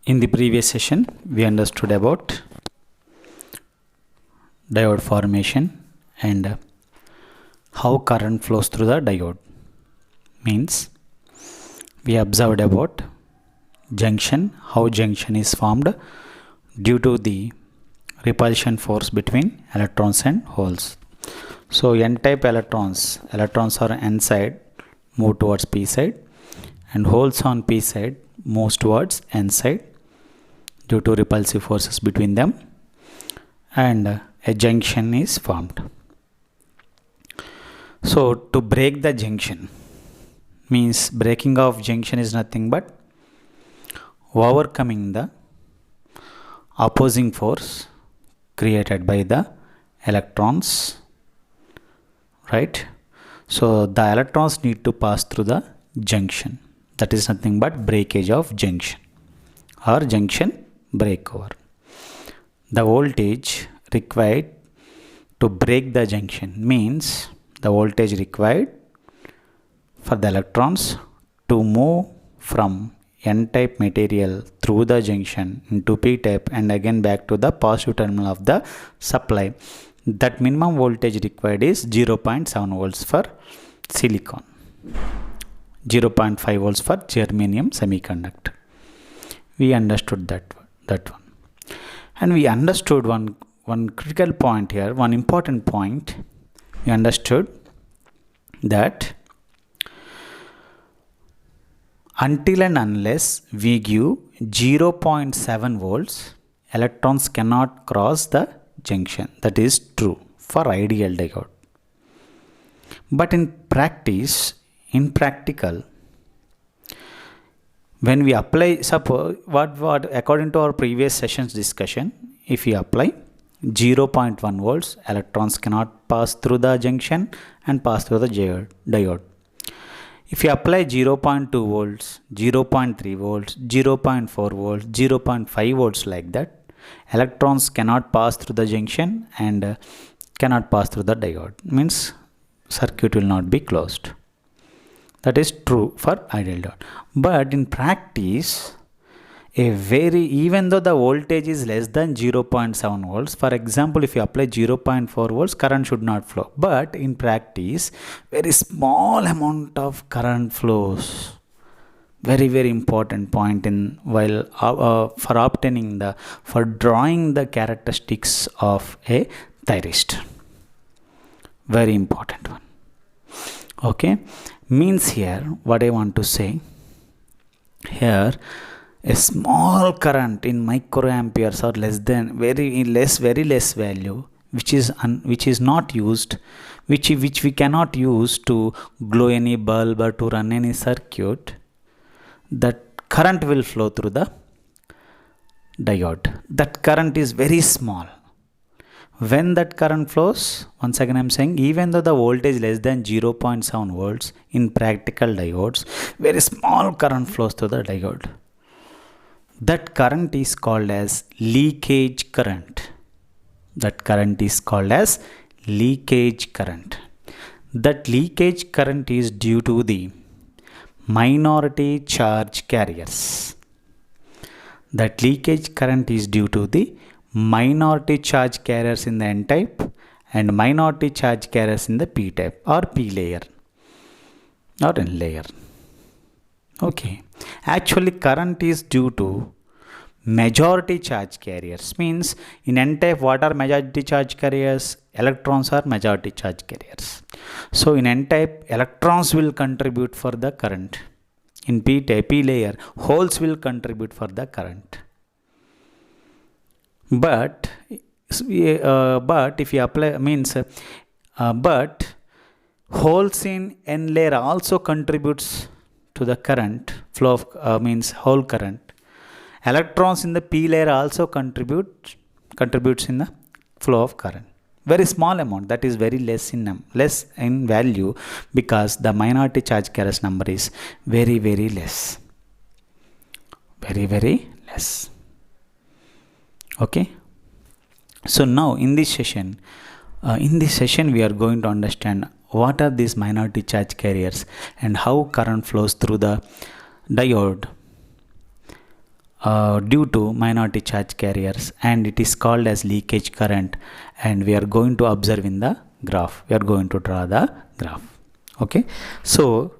In the previous session, we understood about diode formation and how current flows through the diode. Means we observed about junction, how junction is formed due to the repulsion force between electrons and holes. So n-type electrons are n side move towards p side, and holes on p side moves towards n side due to repulsive forces between them, and a junction is formed. So to break the junction, means breaking of junction is nothing but overcoming the opposing force created by the electrons, right? So the electrons need to pass through the junction. That is nothing but breakage of junction or junction breakover. The voltage required to break the junction means the voltage required for the electrons to move from n-type material through the junction into p-type and again back to the positive terminal of the supply. That minimum voltage required is 0.7 volts for silicon, 0.5 volts for germanium semiconductor. We understood that one. And we understood one critical point here, one important point. We understood that until and unless we give 0.7 volts, electrons cannot cross the junction. That is true for ideal diode. But in practice, in practical, when we apply, suppose what according to our previous session's discussion, if we apply 0.1 volts, electrons cannot pass through the junction and pass through the diode. If you apply 0.2 volts, 0.3 volts, 0.4 volts, 0.5 volts like that, electrons cannot pass through the junction and cannot pass through the diode. Means circuit will not be closed. That is true for ideal diode. But in practice, even though the voltage is less than 0.7 volts, for example, if you apply 0.4 volts, current should not flow. But in practice, very small amount of current flows. Very, very important point in while for drawing the characteristics of a thyristor. Very important one. Okay, means here what I want to say here, a small current in microamperes or less than very less value, which is not used, which we cannot use to glow any bulb or to run any circuit, that current will flow through the diode. That current is very small. When that current flows, once again I am saying, even though the voltage is less than 0.7 volts in practical diodes, very small current flows through the diode. That current is called as leakage current. That current is called as leakage current. That leakage current is due to the minority charge carriers. That leakage current is due to the minority charge carriers in the n-type and minority charge carriers in the p-type or p layer or n layer. Okay, actually current is due to majority charge carriers. Means in n-type, what are majority charge carriers? Electrons are majority charge carriers. So in n-type, electrons will contribute for the current. In p-type, p layer, holes will contribute for the current. But if you apply, means but holes in n layer also contributes to the current flow of means whole current. Electrons in the p layer also contributes in the flow of current. Very small amount, that is very less in value, because the minority charge carriers number is very, very less. Very, very less. Okay. So now in this session we are going to understand what are these minority charge carriers and how current flows through the diode due to minority charge carriers, and it is called as leakage current, and we are going to observe in the graph. We are going to draw the graph. Okay, so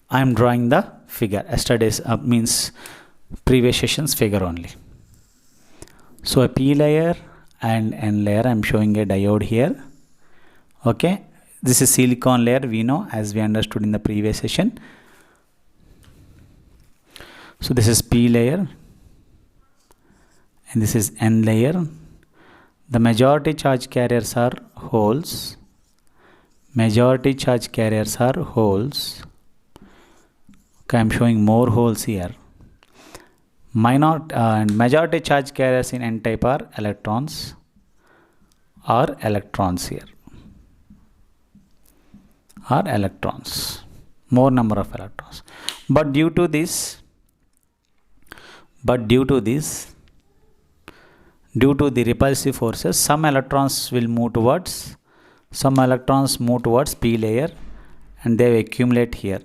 I am drawing the figure. Yesterday's means previous sessions figure only. So a P layer and N layer, I am showing a diode here. Okay, this is silicon layer, we know, as we understood in the previous session. So this is P layer and this is N layer. The majority charge carriers are holes. Majority charge carriers are holes. Okay, I am showing more holes here. And majority charge carriers in N type are electrons or electrons here. Are electrons. More number of electrons. But due to this, due to the repulsive forces, some electrons will move towards, P layer and they will accumulate here.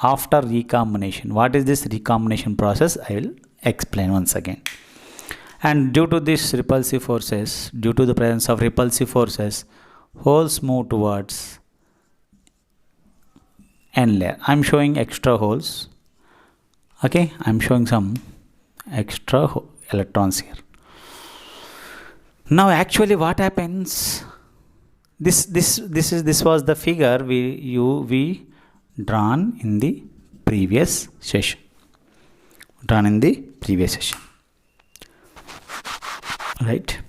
After recombination, what is this recombination process? I will explain once again. And due to this repulsive forces, due to the presence of repulsive forces, holes move towards N layer. I am showing extra holes. Okay, I am showing some extra electrons here. Now actually what happens, this was the figure we drawn in the previous session. Right?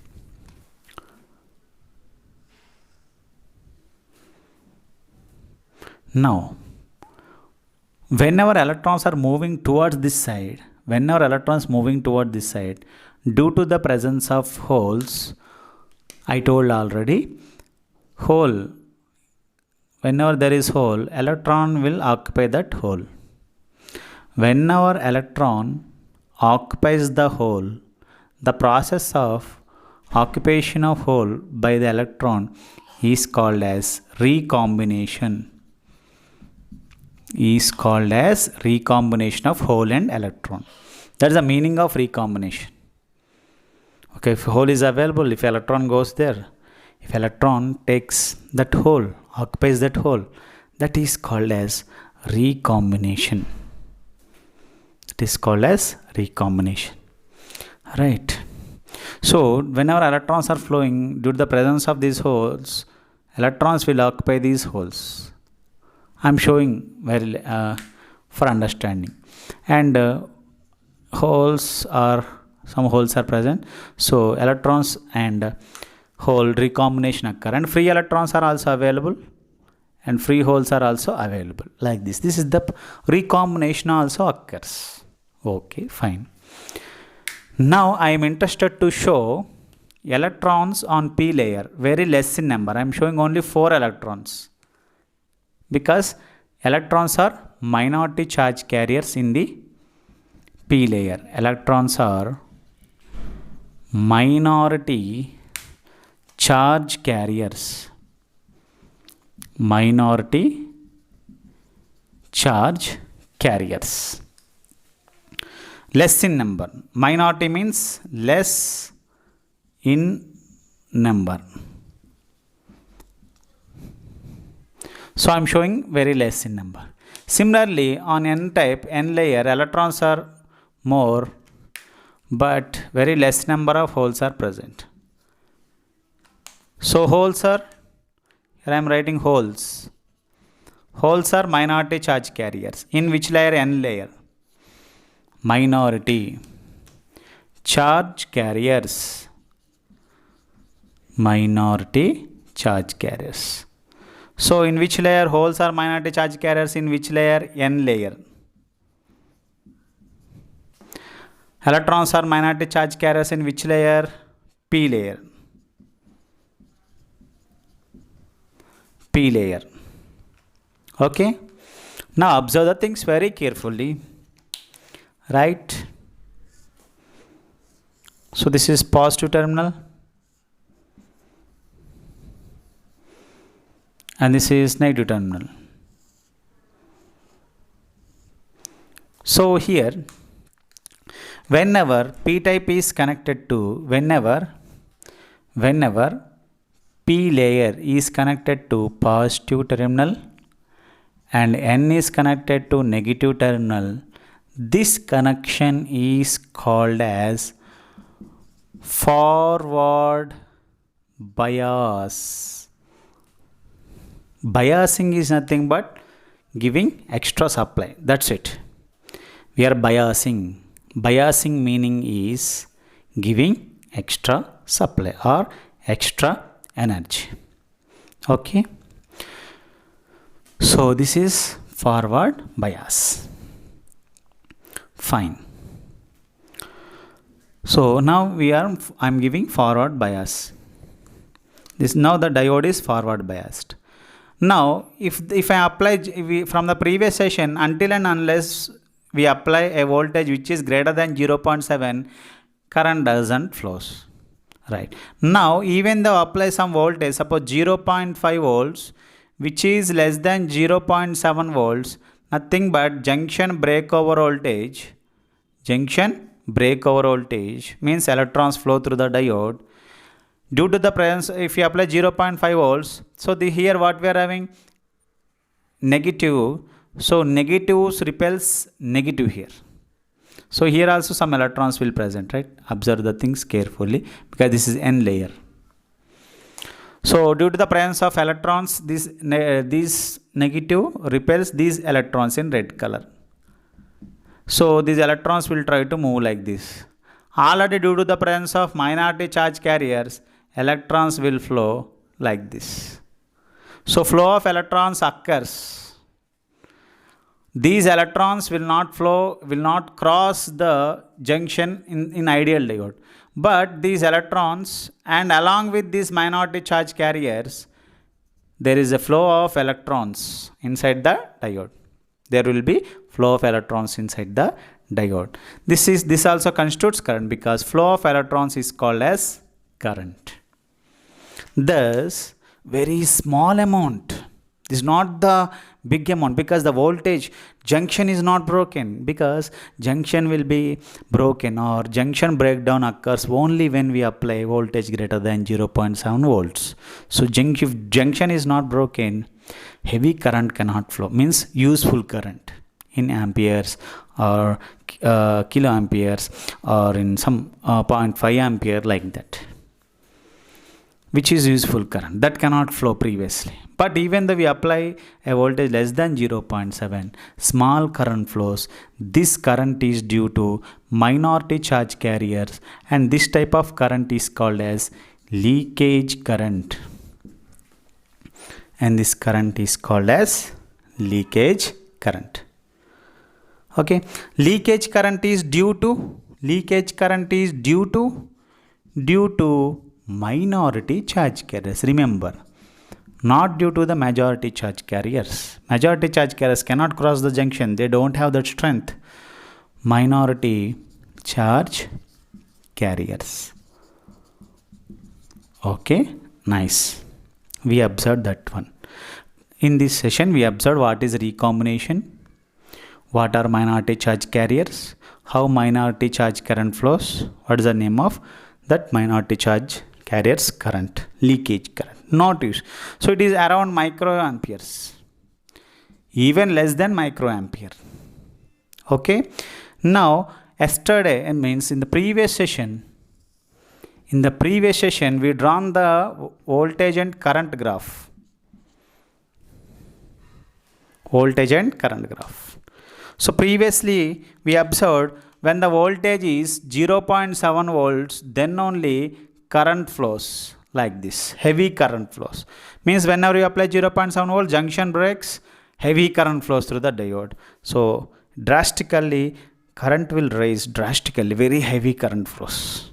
Now whenever electrons are moving towards this side, due to the presence of holes, I told already, whenever there is hole, electron will occupy that hole. Whenever electron occupies the hole, the process of occupation of hole by the electron is called as recombination. Of hole and electron. That is the meaning of recombination. Okay, if hole is available, if electron goes there, if electron takes that hole, occupies that hole, that is called as recombination. Right. So whenever electrons are flowing, due to the presence of these holes, electrons will occupy these holes. I am showing very for understanding. And some holes are present. So electrons and hole recombination occur, and free electrons are also available, and free holes are also available. Like this. This is the recombination also occurs. Okay, fine. Now I am interested to show electrons on P layer, very less in number. I am showing only 4 electrons. Because electrons are minority charge carriers in the P layer. Electrons are minority charge carriers. Less in number. Minority means less in number. So I am showing very less in number. Similarly, on N type, N layer, electrons are more, but very less number of holes are present. So holes are, here I am writing holes. Holes are minority charge carriers. In which layer? N layer. Minority charge carriers. So in which layer holes are minority charge carriers? In which layer? N layer. Electrons are minority charge carriers in which layer? P layer. Okay. Now observe the things very carefully. Right. So this is positive terminal. And this is negative terminal. So here, whenever p type is connected to, whenever p layer is connected to positive terminal and n is connected to negative terminal, this connection is called as forward bias. Biasing is nothing but giving extra supply. That's it. We are biasing. Biasing meaning is giving extra supply or extra energy. Okay. So this is forward bias. Fine. So now I'm giving forward bias. This now the diode is forward biased. Now if I apply from the previous session, until and unless we apply a voltage which is greater than 0.7, current doesn't flows. Right. Now even though apply some voltage, suppose 0.5 volts, which is less than 0.7 volts, nothing but junction breakover voltage. Junction breakover voltage means electrons flow through the diode. Due to the presence, if you apply 0.5 volts, so here what we are having? Negative. So negatives repels negative here. So here also some electrons will present, right? Observe the things carefully because this is n layer. So due to the presence of electrons, this negative repels these electrons in red color. So these electrons will try to move like this. Already due to the presence of minority charge carriers, electrons will flow like this. So flow of electrons occurs. These electrons will not cross the junction in ideal diode. But these electrons, and along with these minority charge carriers, there is a flow of electrons inside the diode. There will be flow of electrons inside the diode. This also constitutes current because flow of electrons is called as current. Thus, very small amount. This is not the big amount because the voltage junction is not broken, because junction will be broken or junction breakdown occurs only when we apply voltage greater than 0.7 volts. So if junction is not broken, heavy current cannot flow, means useful current in amperes or kiloamperes or in some 0.5 ampere like that, which is useful current that cannot flow previously. But even though we apply a voltage less than 0.7, small current flows. This current is due to minority charge carriers, and this type of current is called as leakage current. And this current is called as leakage current. Okay, leakage current is due to minority charge carriers. Remember, not due to the majority charge carriers. Majority charge carriers cannot cross the junction. They don't have that strength. Minority charge carriers. Okay, nice. We observed that one. In this session, we observed what is recombination, what are minority charge carriers, how minority charge current flows, what is the name of that minority charge carriers current, leakage current. Not used. So it is around microamperes, even less than microampere. Okay. Now yesterday, it means in the previous session, we drawn the voltage and current graph. So previously we observed when the voltage is 0.7 volts, then only current flows like this. Heavy current flows. Means whenever you apply 0.7 volt, junction breaks, heavy current flows through the diode. So drastically, current will rise drastically, very heavy current flows.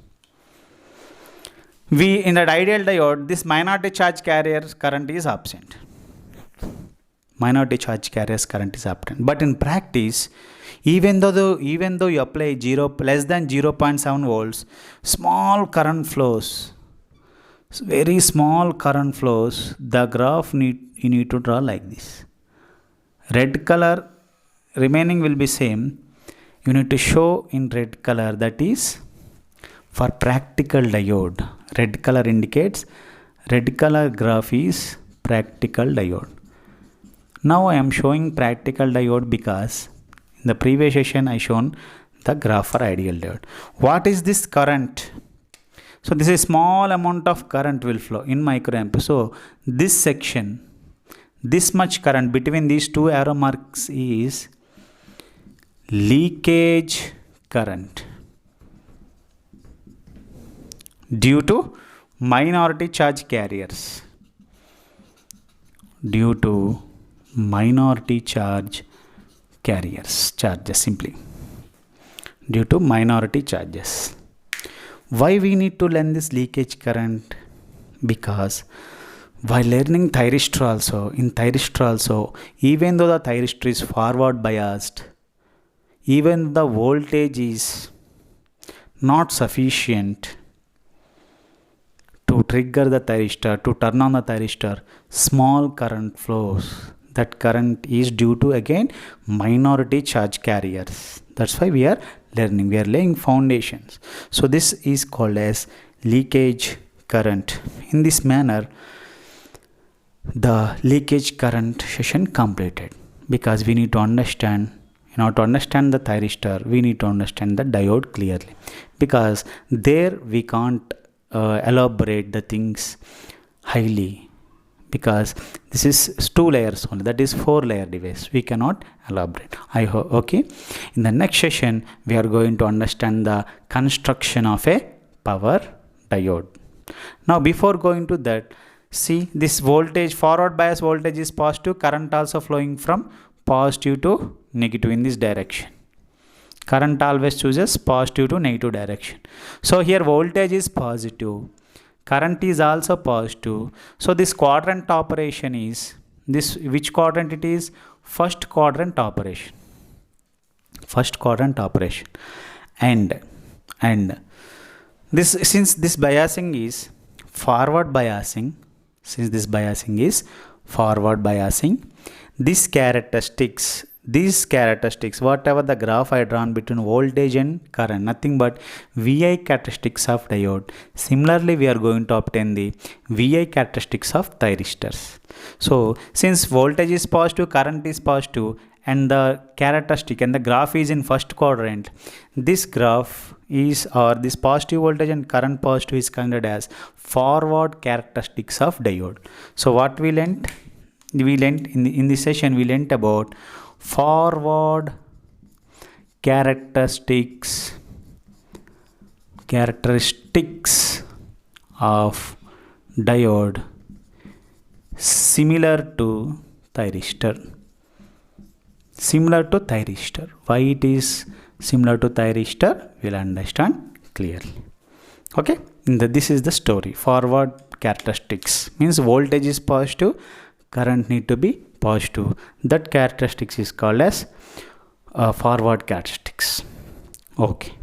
In that ideal diode, this minority charge carrier current is absent. Minority charge carriers current is absent. But in practice, even though you apply less than 0.7 volts, small current flows. Very small current flows. The graph you need to draw like this. Red color remaining will be same. you need to show in red color, that is for practical diode. Red color indicates, red color graph is practical diode. Now I am showing practical diode because in the previous session I shown the graph for ideal diode. What is this current? So this is small amount of current will flow in microamp. So this section, this much current between these two arrow marks is leakage current due to minority charge carriers. Due to minority charge carriers, charges simply. Due to minority charges. Why we need to learn this leakage current? Because while learning thyristor also, in thyristor also, even though the thyristor is forward biased, even the voltage is not sufficient to trigger the thyristor, to turn on the thyristor, small current flows. That current is due to again minority charge carriers. That's why we are learning, we are laying foundations. So this is called as leakage current. In this manner, the leakage current session completed, because we need to understand, in order to understand the thyristor, we need to understand the diode clearly, because there we can't elaborate the things highly, because this is 2 layers only, that is 4 layer device, we cannot elaborate. I hope okay. In the next session we are going to understand the construction of a power diode. Now before going to that, see this voltage, forward bias voltage is positive, current also flowing from positive to negative in this direction. Current always chooses positive to negative direction. So here voltage is positive, current is also positive. So this quadrant operation is, this which quadrant it is? First quadrant operation. First quadrant operation. And this, since this biasing is forward biasing, since this biasing is forward biasing, these characteristics, whatever the graph I drawn between voltage and current, nothing but VI characteristics of diode. Similarly, we are going to obtain the VI characteristics of thyristors. So since voltage is positive, current is positive, and the characteristic and the graph is in first quadrant, this graph is, or this positive voltage and current positive is considered as forward characteristics of diode. So what we learnt? We learnt in this session, we learnt about forward characteristics of diode similar to thyristor. Similar to thyristor. Why it is similar to thyristor, we'll understand clearly. Okay, this is the story. Forward characteristics means voltage is positive, current need to be positive. That characteristics is called as forward characteristics. Okay.